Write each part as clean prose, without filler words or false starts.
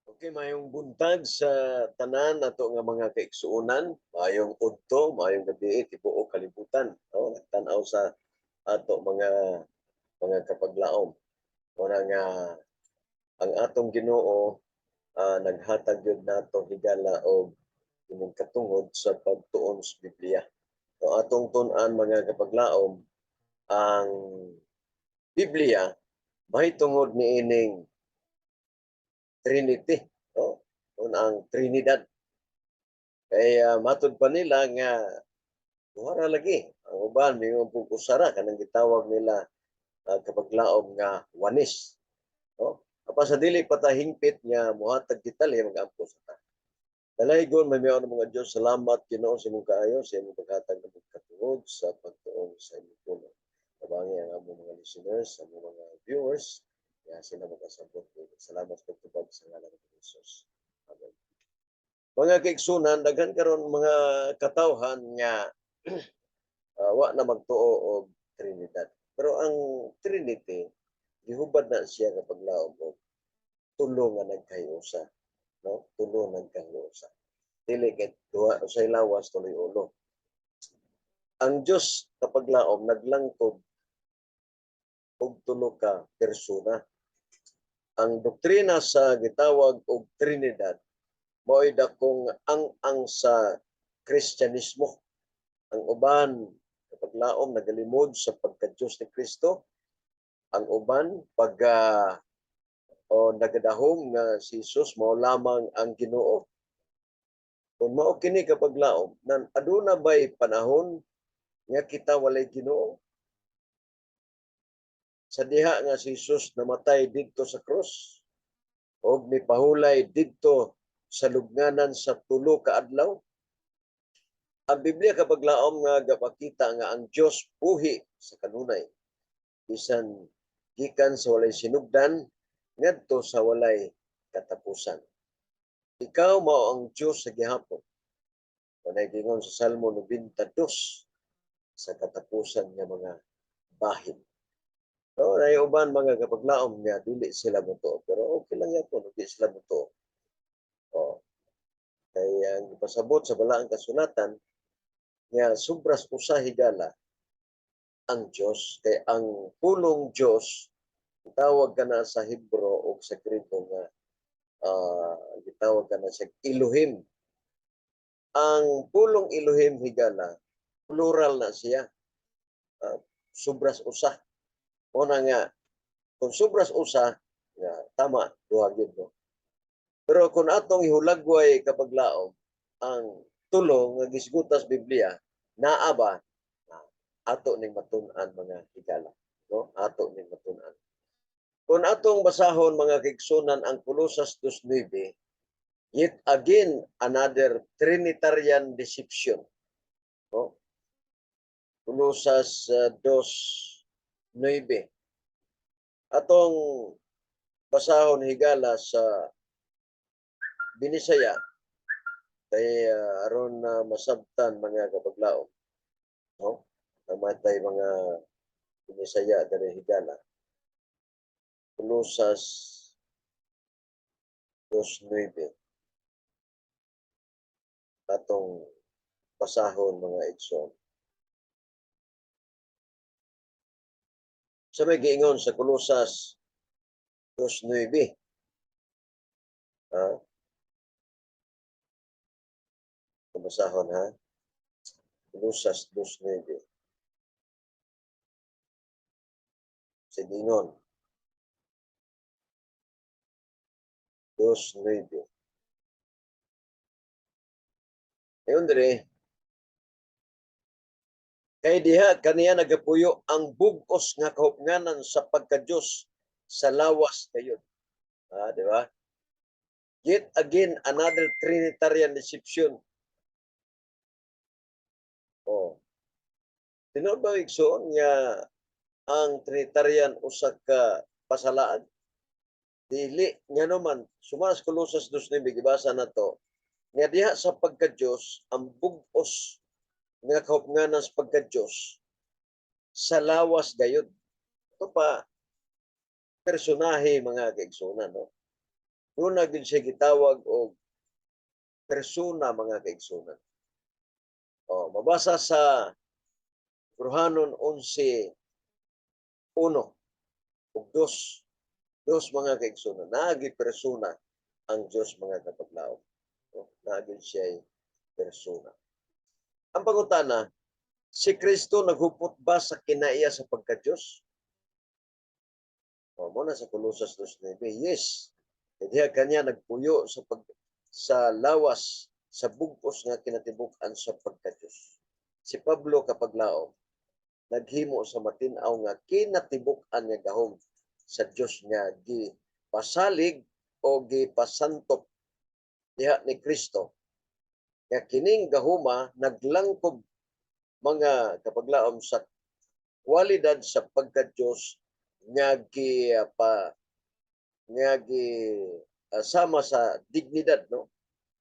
Okay, mayong buntag sa tanan nato nga mga kaigsuonan, mayong udto, mayong gabi tibuok kalibutan. No? Nagtan-aw sa ato mga kapaglaom. Muna nga ang atong Ginoo naghatag gyud nato higala og imong katungod sa pagtuon sa Biblia. So atong tun-an mga kapaglaom ang Biblia mahitungod niining Trinity, no? Ang Trinidad. Kaya matud pa nila nga wala lagi. Ang uban mingon pug usara kanang gitawag nila kapaglaom nga wanis. No? Apa sa dili pa ta hingpit nga mohatag kita mag-ampo sa ta. Dalaygon may mga mga Dios, salamat Ginoo sa imong kaayo sa imong paghatag ng katungod sa pagtuon sa imong puno. Kabangi ang among mga listeners, ang mga viewers, kaya sila makasabot. Salamat sa pagtubag sa ngalan ng Jesus. Amen. Mga kaigsunan, daghan karon mga katawhan nga wa na magtuo og Trinidad. Pero ang Trinity, gihubad na siya kapag laom og tulo nga nagkahiusa. No? Tulo nagkahiusa. Dili kay duha usay lawas tuloy ulo. Ang Dios kapag laom naglangkob og tulo ka persona. Ang doktrina sa gitawag og Trinidad mao'y dakong ang sa Kristyanismo. Ang uban kapag laom nagalimod sa pagka-Diyos ni Kristo, ang uban pag o nagadahom nga si Jesus mao lamang ang Ginoo. Kung mao kini kapag laom, nan aduna bay panahon nga kita walay Ginoo? Sa diha nga si Jesus namatay didto sa krus og mipahulay didto sa lubnganan sa tulo ka adlaw. Ang Biblia kapag laom nga gapakita nga ang Dios buhi sa kanunay bisan gikan sa walay sinugdan ngadto sa walay katapusan. Ikaw mao ang Dios sa gihapon. Kanay gingon sa Salmo 92 sa katapusan nga mga bahin. So, na uban mga kapaglaom nga dili sila moto, pero okay lang yato, dili sila moto. Oh, kaya ang pasabot sa balaang kasulatan nga subras usa higala ang Dios kay ang pulong Dios gitawag kana sa Hebro o sa Grego nga gitawag kana sa Elohim. Ang pulong Elohim higala plural na siya. Subras usa. Una nga kung subras usa nga tama duha gyud no. Pero kung atong ihulagway kapag laom ang tulo nga gisgutas Biblia naa ba ato ning matun-an mga higala no ato ning matun-an. Kung atong basahon mga kaigsunan ang Colosas 2:9, yet again another Trinitarian deception. No? Colosas 2:9. Atong basahon higala sa Binisaya kay aron masabtan mga kapaglaom. No? Namatay mga Binisaya dari higala. Colosas 2:9. Atong basahon mga igsoon. Sa may giingon sa Colosas 2:9. Basahon ha. Colosas 2:9. Sa giingon 2:9. Ayon dire kay diha kaniya nagapuyo ang bug-os nga kahupnganan sa pagka-Dios sa lawas kayon. Di ba? Yet again another Trinitarian deception. Oh. Tinuod ba igsoon nga ang Trinitarian usa ka pasalaan? Dili nga naman sumas Colosas 2:9 gibasa nato nga diha sa pagka-Dios ang bug-os nga kahupnganan sa pagka-Dios sa lawas gayud. Ito pa personahe mga kaigsunan no. Una gid siya gitawag og persona mga kaigsunan. Mabasa sa Rohanon 11:1 ug 2. Dos mga kaigsunan. Naagi persona ang Dios mga kapaglaom. Naagi siya persona. Ang pangutana, si Kristo naghupot ba sa kinaiya sa pagka-Diyos? Muna sa Colossus 2:9, yes. Diha kanya nagpuyo sa lawas sa bugos nga kinatibuk-an sa pagka-Diyos. Si Pablo kapaglaom naghimo sa matin-aw nga kinatibuk-an nga gahom sa Diyos nga gipasalig o gipasantop diha ni Kristo. Nga kining gahuma naglangkob mga kapaglaom sa kwalidad sa pagka-Diyos nga sama sa dignidad, no?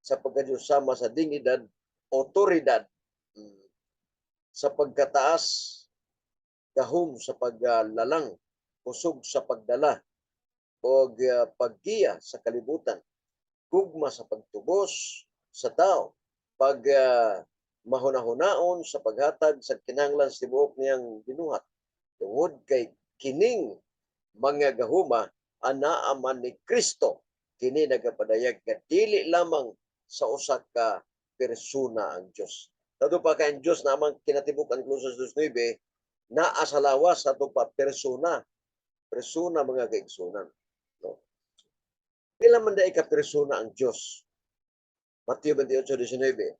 Sa pagka-Diyos sama sa dignidad, otoridad, sa pagkataas, gahom sa paglalang, kusog sa pagdala, o paggiya sa kalibutan, gugma sa pagtubos sa tao, pag mahuna-hunaon sa paghatag sa kinahanglan sa tibuok niyang binuhat. Tungod kay kining mga gahuma anaa man ni Kristo, kini nagapadayag nga dili lamang sa usa ka persona ang Dios. Tado pa kay ang Dios namang kinatibuk-an Colossus 2:9 naa sa lawas sa pa persona. Persona mga kaigsunan. No? Pila man dai ka persona ang Dios. Mateo 28:19.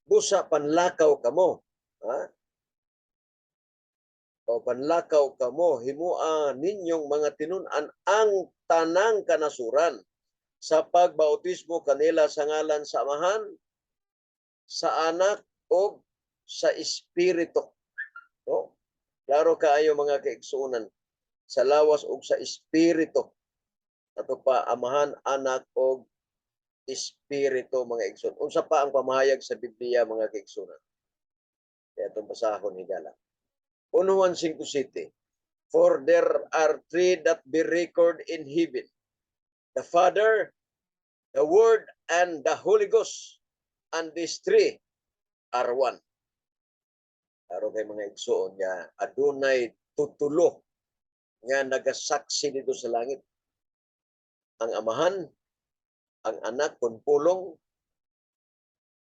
Busa panlakaw kamo. Ha? O panlakaw kamo, himua ninyong mga tinun-an ang tanang kanasuran sa pagbautismo kanila sa ngalan sa Amahan, sa Anak, o sa Espiritu. No? Klaro kaayo mga kaigsunan, sa lawas o sa Espiritu. Ato pa, Amahan, Anak, o Espiritu mga kaigsunan. Unsa pa ang pamahayag sa Biblia mga kaigsunan? Kaya itong basahon higala. 1 Juan 5:7. For there are three that be recorded in heaven, the Father, the Word, and the Holy Ghost, and these three are one. Araw kay mga igsoon nga adunay tutulo nga nagasaksi dito sa langit. Ang Amahan, ang Anak kun pulong,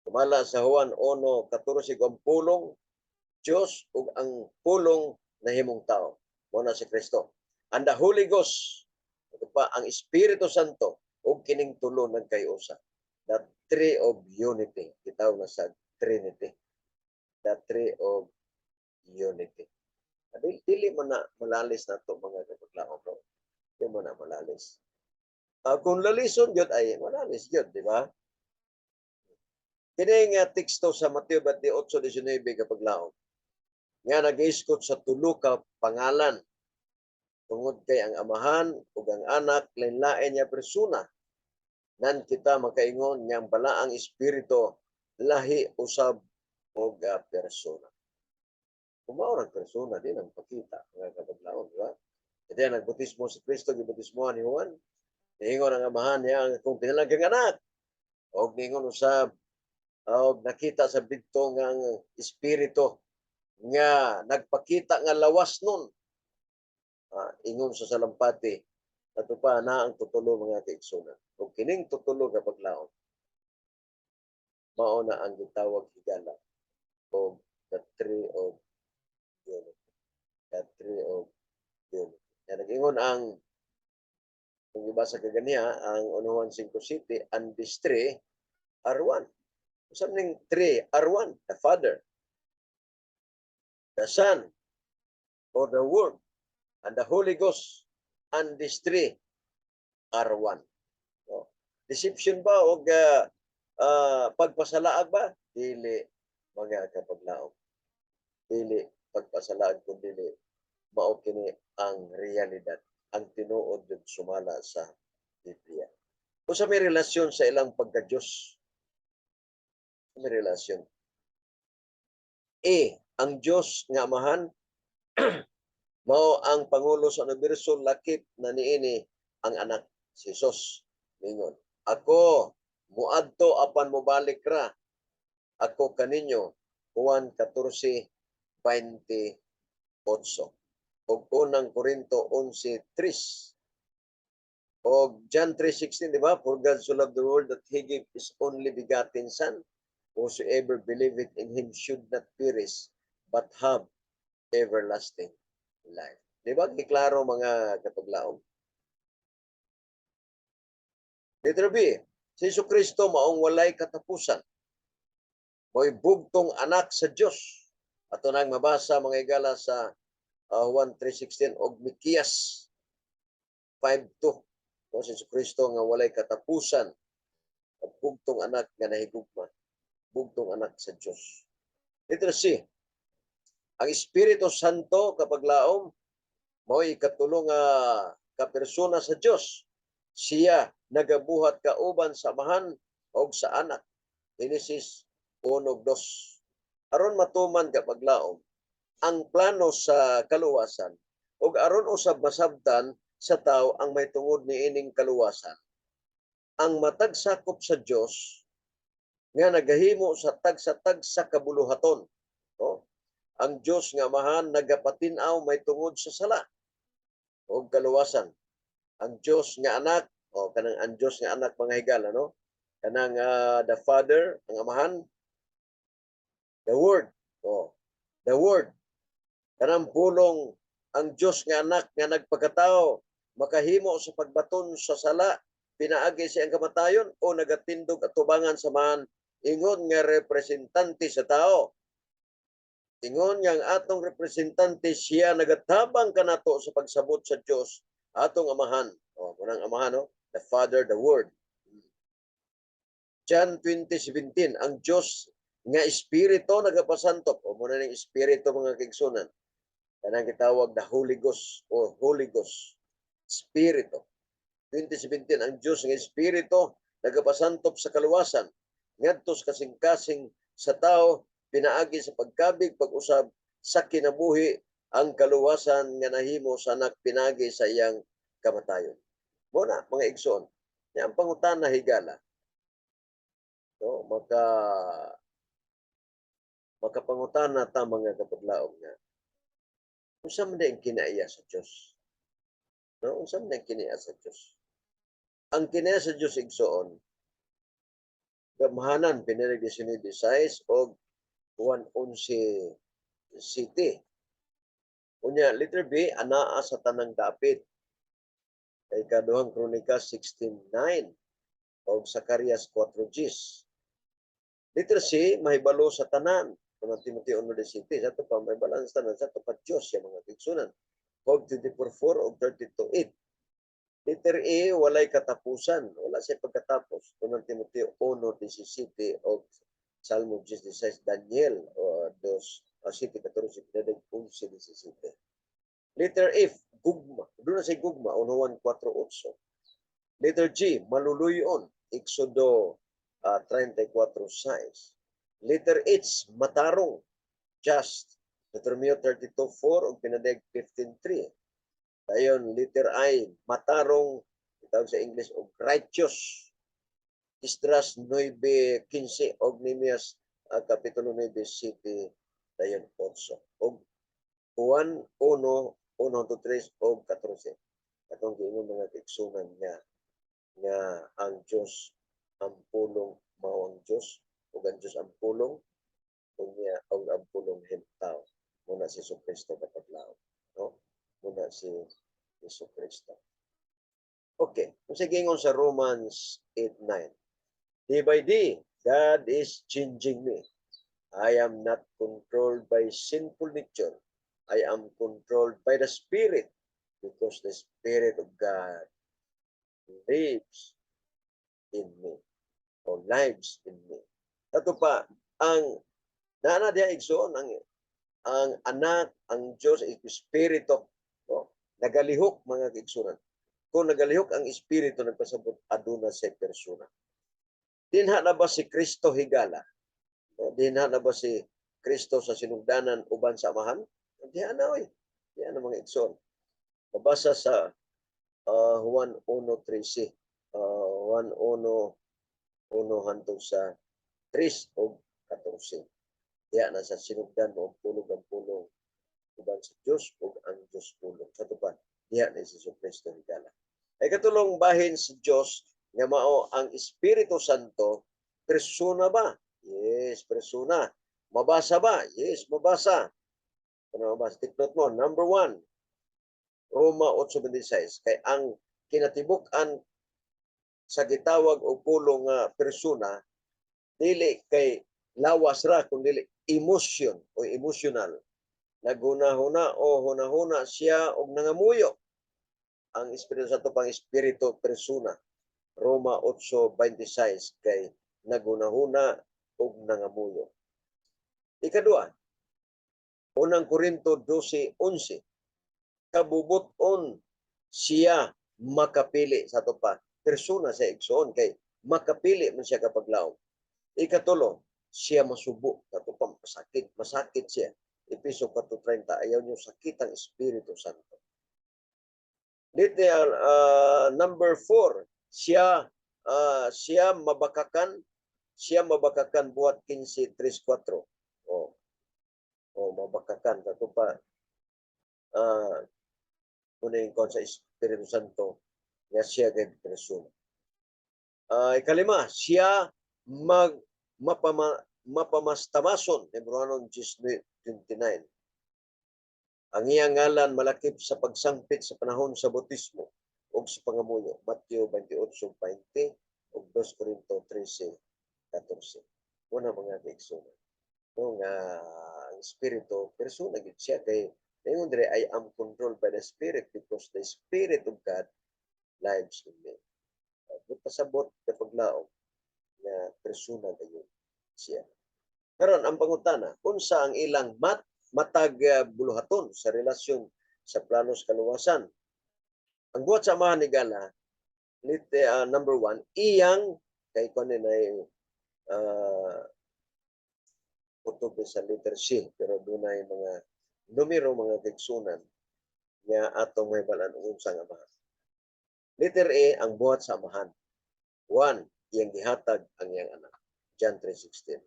kumala sa Juan 1:14 ang pulong Diyos ug ang pulong na himong tao. Muna si Kristo. And the Holy Ghost, ito pa ang Espiritu Santo ug kining tulo nagkayusa. The three of unity. Gitawag na sa Trinity. The three of unity. Dili man na malalis na ito mga kapaglaong ko. Dili man na malalis. Kung lalison yun ay malalis yun, di ba? Kini nga teksto sa Mateo 28:19 kapaglaong nga nag-iskot sa tulo ka pangalan tungod kay ang Amahan ug ang Anak lain-lain niya persona. Nan kita makaingon nga balaang espiritu lahi usab og persona. Kumaurang persona din ang pakita nga kapaglaon, di ba? Ito yan, nagbutismo si Kristo, gibutismohan ni Juan. Niingon ang Amahan niya, kung tinalang anak, o niingon usab, o nakita sa bigto nga ang espiritu nga nagpakita nga lawas nun. Ingon sa salampati, ato pa na ang tutulo mga kaigsunan. Kung kining tutulo kapag laon, mao na ang gitawag higala o the tree of unity. The tree of unity. Yan, nag-ingon ang kung ibasa ka ganiya, ang 1 Juan 5:7, and these three are one. Something three are one. The Father, the Son, or the Word, and the Holy Ghost, and these three are one. No? Deception ba o pagpasalaag ba? Dili mga kapaglaom. Dili pagpasalaag kung dili mao kini ang realidad, ang tinuod ug sumala sa Biblia. Kung sa may relasyon sa ilang pagka-Diyos, may relasyon. Ang Diyos nga Amahan mao ang Pangulo sa universo, lakip na niini ang Anak, si Jesus. Mingon. Ako muadto apan mobalik ra ako kaninyo. Juan 14:28. Og unang Korinto 11:3. Og John 3:16, di ba? For God so loved the world that He gave His only begotten Son. Whosoever believeth in Him should not perish, but have everlasting life. Di ba? Kiklaro mga katuglaong. Letter B, si Jesucristo maong walay katapusan. Mo'y bugtong anak sa Dios. Ato nang mabasa mga igala sa Juan 3:16 og Mikias 5:2. O si Jesucristo nga walay katapusan at bugtong anak nga nahigugma. Bugtong anak sa Dios. Letter C, ang Espiritu Santo kapag laom mo'y katulong nga kapersona sa Dios. Siya nagabuhat kauban sa amahan o sa anak. Genesis 1:2. Aron matuman kapag laom ang plano sa kaluwasan ug aron usab masabtan sa tao ang may tungod niining kaluwasan. Ang matag sakop sa Dios nga nagahimo sa tagsa-tagsa kabuluhaton. No? Ang Dios nga amahan nagapatin-aw may tungod sa sala o kaluwasan. Ang Dios nga anak o kanang ang Dios nga anak mga higala, no? Kanang the Father, ang amahan, the Word. O, the Word. Kanang pulong ang Dios nga anak nga nagpagkatao makahimo sa pagbaton sa sala pinaagi siyang kamatayon o nagatindog at tubangan sa man ingon nga representante sa tao. Ingon nga ang atong representante siya nagatabang kanato sa pagsabot sa Dios atong amahan. O, munang amahan, no? The Father, the Word. John 20:17, ang Dios nga Espiritu nagapasantop. O muna ng Espiritu mga kaigsunan. Kanang gitawag the Holy Ghost o Holy Ghost. Espiritu. 20:17, ang Dios nga Espiritu nagapasantop sa kaluwasan. Ngadto sa kasing-kasing sa tao pinaagi sa pagkabig pag-usab sa kinabuhi ang kaluwasan nga nahimo sa anak pinagi sa iyang kamatayon. Muna mga igsoon, ang pangutana higala. No, makapangutana ta mga kapaglaom nga. Unsa man ang kinaiya sa Dios? No, unsa man ang kinaiya sa Dios? Ang kinaiya sa Dios igsoon, gamhanan pinilig 19:16 og 1:11 city. Unya letter B, anaa sa tanang dapit. Kay kaduhang Kronika 16:9 o Zacarias 4:10. Letter C, mahibalo sa tanan. Mga Timoteo 1:17, sa ito pa, may balance tanan, sa ito pa Diyos, yung mga kigsunan. Job 24:4 o 32:8. Letter E, walay katapusan. Wala siya pagkatapos. Mga Timoteo 1:17 o Salmo 16, Daniel o 7:14, 11:17. Letter F, gugma. Doon na siya gugma, Juan 4:8. Letter G, maluluyon. Exodo 34:6. Letter H, matarong. Just. Deuteronomio 32:4 o pinadeg 15:3. Dayon, letter I, matarong. Itawag sa English o righteous. Esdras 9:15 o Nehemias Kapitulo 9:7. Dayon, 8. O Juan 1:1-3 o 14. Atong giingon mga kaigsunan nga ang Dios ang pulong mao ang Dios ug ang Dios ang pulong unya og ang pulong himtao muna si Jesucristo kapaglaom, no? Muna si Jesucristo. Okay, kung sige ngon sa Romans 8:9. Day by day, God is changing me. I am not controlled by sinful nature. I am controlled by the Spirit because the Spirit of God lives in me or lives in me. Ato pa, ang nana diya igsoon, ang anak, ang Diyos, Espiritu, no? Nagalihok mga igsunan. Kung nagalihok ang Espiritu, nagpasabot, aduna sa persona. Dinha na ba si Kristo higala? Dinha na ba si Kristo sa sinugdanan uban sa amahan? Diha na, oy. Diha na mga igsoon. Mabasa sa Juan 1:13. 1:1 hangtod sa 3 o 14. Diya na sa sinugdan mo pulong ang pulong ubang sa Diyos o ang Diyos pulong. Sa tupan, diya na si Kristo higala. Ay katulong bahin sa Diyos nga mao ang Espiritu Santo, persona ba? Yes, persona. Mabasa ba? Yes, mabasa. Ano mabasa? Tiknot mo. Number 1, Roma 8:26. Kay ang kinatibuk-an sa gitawag o pulong nga persona, dili kay lawas ra, kundi emotion o emotional. Naghunahuna o hunahuna siya og nangamuyo. Ang Espiritu Santo pang Espiritu persona. Roma 8:26 kay naghunahuna og nangamuyo. Ikadua, unang Korinto 12:11. Kabubuton siya makapili sa to pa. Persona sa igsoon kay makapili man siya kapag laom. Ikatulo, siya masubo. Sa to pa masakit siya. Episo 4:30, ayaw niyo sakit ang Espiritu Santo. Dito, number 4, siya mabakakan buhat 15:3-4. Mabakakan sa to pa. Kunin ko sa Espiritu Santo nga siya kay persona. Ikalima, siya mapamastamason, Hebrew 10:29. Ang iyang ngalan malakip sa pagsangpit sa panahon sa bautismo o sa pangamuyo. Mateo 28:20 o 2 Corinto 13:14. Una mga kaigsoon. Nga ang Espiritu, persona gid siya kay ngayon dire, I am controlled by the Spirit because the Spirit of God lives in me. Pasabot kapag laom na persona gayon siya. Karon ang pangutana, unsa ang ilang matag buluhaton sa relasyon sa planos kaluwasan? Ang buhat sa amahan ni Gala, number 1, iyang kay kunin ay utob sa letter C, pero dunay mga numero, mga kaigsunan nga atong may balan unsa nga amahan. Letter A, ang buhat sa amahan. 1, iyang gihatag ang iyang anak. John 3:16.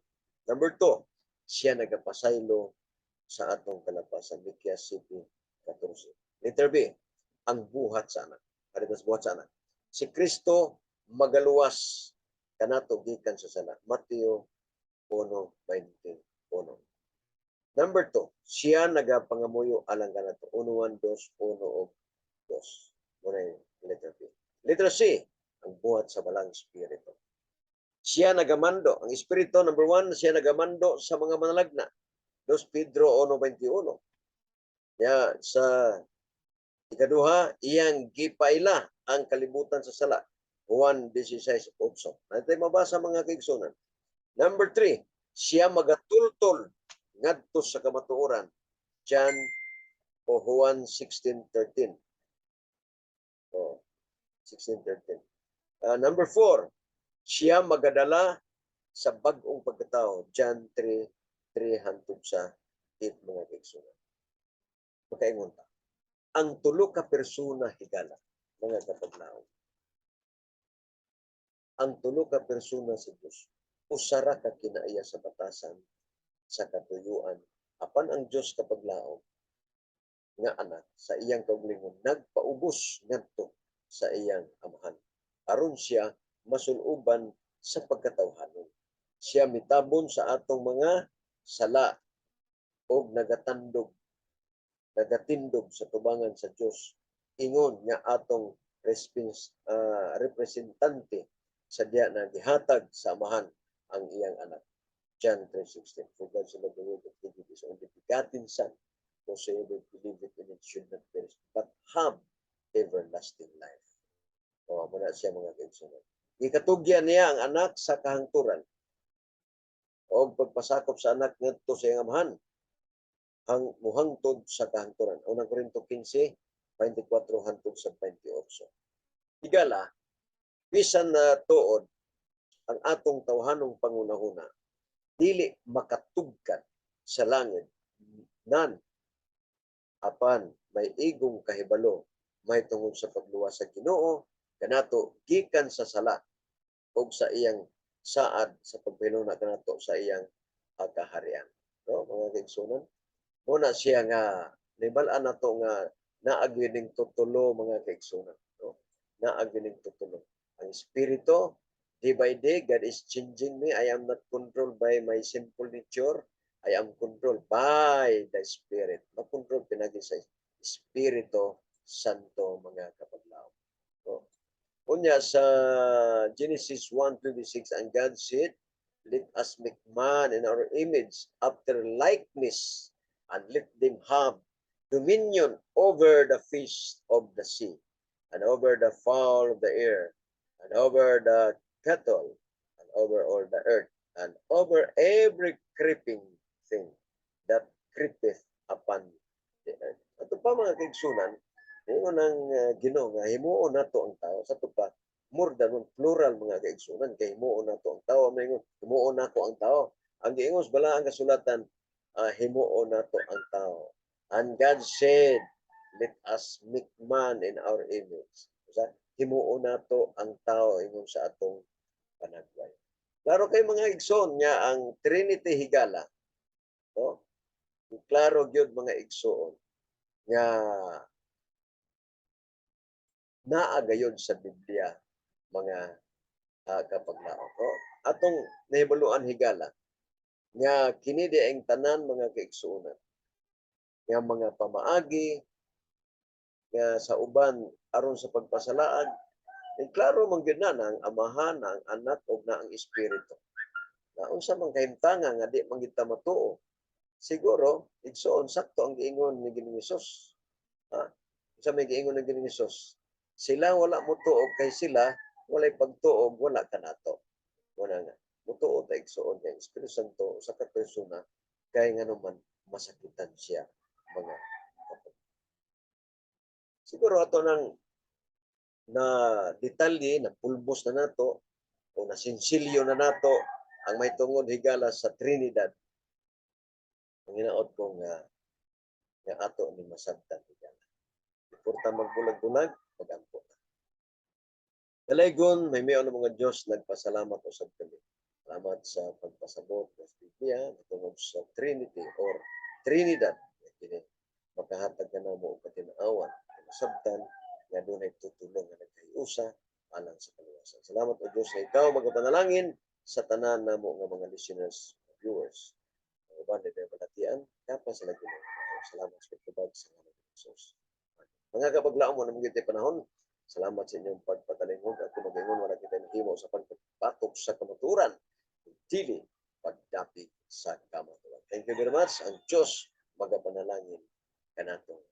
Number 2, siya nagapasaylo sa atong kalapasan. Mikias 7:14. Letter B, ang buhat sa anak. Kanitas buhat sa anak. Si Kristo magaluwas kanato gikan sa sala. Mateo 1:21. Number 2, siya nagapangamuyo alang kanato. 1:1-2. Muna yung letter B. Letter C, ang buhat sa balang espiritu. Siya nagamando. Ang espiritu, number 1, siya nagamando sa mga manalagna. 2 Pedro 1:21. Ya, sa ikaduha, iyang gipaila ang kalibutan sa sala. 1:16-8. Natin mabasa mga kaigsunan. Number 3, siya magatultol ngadto sa kamatuoran. John o Juan 16:13. 16:13. Number 4, siya magadala sa bag-ong pagkatao. John 3:3 hangtod sa 8 mga kaigsunan. Makaingon ta. Ang tulo ka persona higala mga kapaglaom. Ang tulo ka persona sa Dios usara ka kinaiya sa batasan sa katuyuan apan ang Dios kapaglaom nga anak sa iyang kaugalingon nagpaubos ngadto sa iyang amahan aron siya masuluban sa pagkatawhanon. Siya mitabon sa atong mga sala og nagatindog sa tubangan sa Dios ingon nga atong representante sa diya na gihatag sa amahan ang iyang anak. John 3:16. For God so loved the world that he gave his only begotten Son, whosoever believeth in it should not perish, but have everlasting life. Muna siya mga kaigsunan. Gikatugyan niya ang anak sa kahangturan o pagpasakop sa anak ngadto sa iyang amahan muhangtod sa kahangturan. Unang Korinto 15:24 hangtod sa 28. Higala, bisan na tuod ang atong tawhanong pangunahuna, dili makatugkad sa langit nan apan may igong kahibalo may tungod sa pagluwas sa Ginoo kanato gikan sa sala ug sa iyang saad sa pagpinuna kanato sa iyang kaharian. No, mga kaigsunan, muna siya nga nibal-an nato nga naagi ning tutulo mga kaigsunan. No? Naagi ning tutulo. Ang espiritu, day by day, God is changing me. I am not controlled by my sinful nature. I am controlled by the Spirit. Makontrol pinagi sa Espiritu Santo mga kapaglaw. No? Unya sa Genesis 1:26, and God said, let us make man in our image after likeness, and let them have dominion over the fish of the sea, and over the fowl of the air, and over the cattle, and over all the earth, and over every creeping thing that creepeth upon the earth. Ato pa mga kaigsunan, ingon ang Ginoo nga himuon nato ang tao sa tupa more than one plural mga kaigsunan kay himuon nato ang tao, maingon himuon nako ang tao. Ang giingos bala ang kasulatan, himuon nato ang tao. And God said, let us make man in our image. Sa himuon nato ang tao ingon sa atong panagway. Klaro kay mga igsoon niya ang Trinity higala. No? Klaro gyud mga igsoon nga naa gayon sa Biblia mga kapaglaon. No? Atong nahibaluan higala nga kini di ang tanan mga kaigsuonan nga mga pamaagi nga sa uban aron sa pagpasalaag, klaro man gyud na ang Amahan, na ang Anak ug na ang Espiritu. Na unsa man kahimtangan nga di man kita matuo, siguro igsoon sakto ang giingon ni Ginoong Hesus. Unsa may giingon ni Ginoong Hesus? Sila wala mo tuog kay sila walay pagtuog wala kanato. Wala nga. Mutuo ta igsoon kay Espiritu Santo sa kapersona kay nganuman masakitan siya mga kapatid. Siguro ato nang na detalye, na pulbos na nato o na sinsilyo na nato ang may tungod higala sa Trinidad. Ang hinaot ko nga ato ni masabtan higala. Importa magbulag-bulag, pag-ampo. Dalaygon, may mayon ng mga Diyos nagpasalamat o sa kami. Salamat sa pagpasabot ng Biblia tungod sa Trinity or Trinidad. Makahatag ka na mo o katinaawan. Masabtan nga doon ay tutulong na nagkahiusa alang sa kaluwasan. Salamat o Diyos na ikaw magapanalangin sa tanan na mo nga mga listeners, viewers. Ang uban na balatian, kapas sa lagi ng salamat sa pagkabag sa mga Jesus. Mga kapaglaong mo na mga panahon, salamat sa inyong pagpatalingog at kumagingon wala kita nahimo sa pagpatok sa kamaturan, dili pagdapi sa kamaturan. Thank you very much. Ang Diyos magapanalangin kanato.